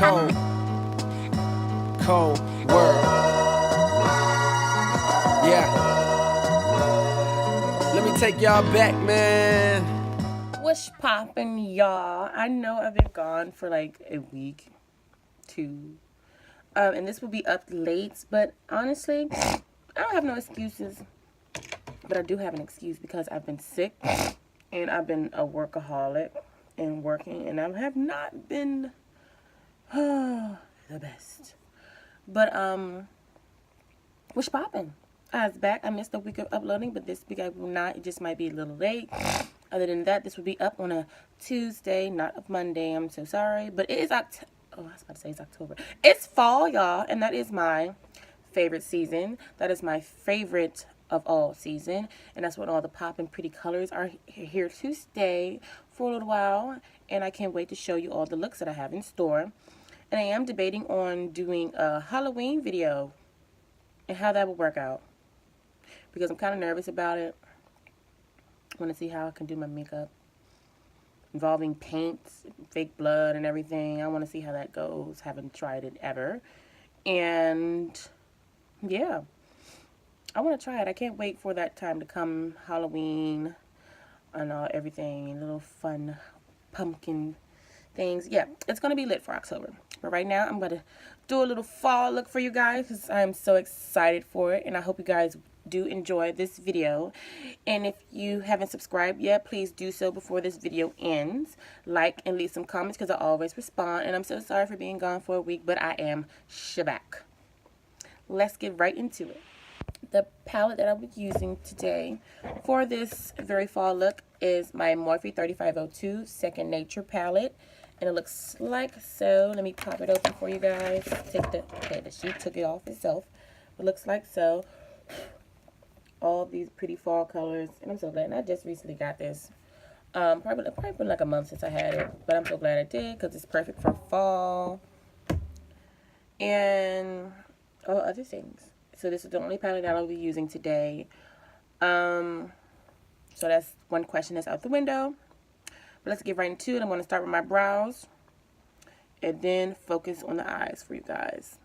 Cold world. Yeah. Let me take y'all back, man. What's poppin', y'all? I know I've been gone for like a week, two, and this will be up late, but honestly, I don't have no excuses. But I do have an excuse because I've been sick and I've been a workaholic and working, and I have not been the best. But what's poppin'? I was back. I missed a week of uploading, but this week I will not. It just might be a little late. Other than that, this will be up on a Tuesday, not a Monday. I'm so sorry. But it is October. Oh, I was about to say it's October. It's fall, y'all, and that is my favorite season. That is my favorite of all season, and that's when all the poppin' pretty colors are here to stay for a little while, and I can't wait to show you all the looks that I have in store. And I am debating on doing a Halloween video and how that will work out, because I'm kind of nervous about it. I want to see how I can do my makeup involving paints, fake blood, and everything. I want to see how that goes. Haven't tried it ever. And yeah, I want to try it. I can't wait for that time to come. Halloween and everything. Little fun pumpkin things. Yeah, it's going to be lit for October. But right now, I'm going to do a little fall look for you guys because I'm so excited for it. And I hope you guys do enjoy this video. And if you haven't subscribed yet, please do so before this video ends. Like and leave some comments because I always respond. And I'm so sorry for being gone for a week, but I am back. Let's get right into it. The palette that I'll be using today for this very fall look is my Morphe 3502 Second Nature palette. And it looks like so. Let me pop it open for you guys. The sheet took it off itself. It looks like so. All these pretty fall colors. And I'm so glad. And I just recently got this. Probably been like a month since I had it. But I'm so glad I did because it's perfect for fall. And all other things. So this is the only palette that I'll be using today. So that's one question that's out the window. But let's get right into it. I'm going to start with my brows. And then focus on the eyes for you guys.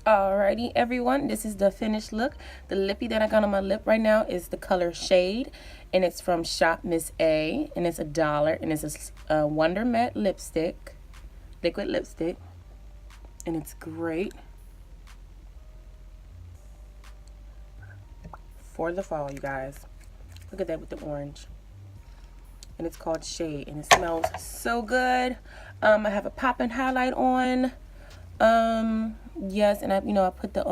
Alrighty, everyone, this is the finished look. The lippy that I got on my lip right now is the color Shade, and it's from Shop Miss A, and it's $1, and it's a Wonder Matte lipstick, liquid lipstick, and it's great for the fall, you guys. Look at that with the orange. And it's called Shade, and it smells so good. I have a popping highlight on. Yes, and I put the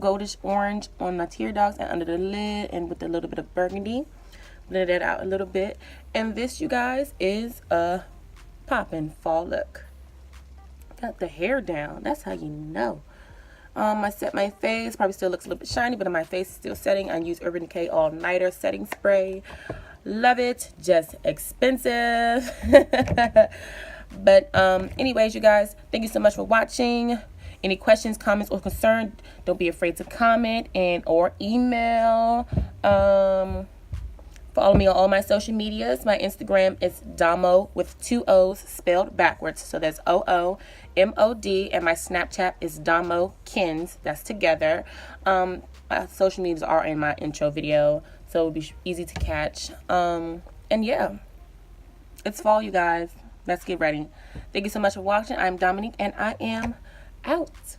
goldish orange on my tear ducts and under the lid, and with a little bit of burgundy. Blend that out a little bit. And this, you guys, is a popping fall look. Got the hair down. That's how you know. I set my face. Probably still looks a little bit shiny, but my face is still setting. I use Urban Decay All Nighter setting spray. Love it. Just expensive. But anyways, you guys, thank you so much for watching. Any questions, comments, or concerns, don't be afraid to comment and or email. Follow me on all my social medias. My Instagram is Domo with 2 O's spelled backwards. So that's OOMOD. And my Snapchat is Domo Kins. That's together. My social medias are in my intro video, so it'll be easy to catch. And yeah, it's fall, you guys. Let's get ready. Thank you so much for watching. I'm Dominique, and I am out.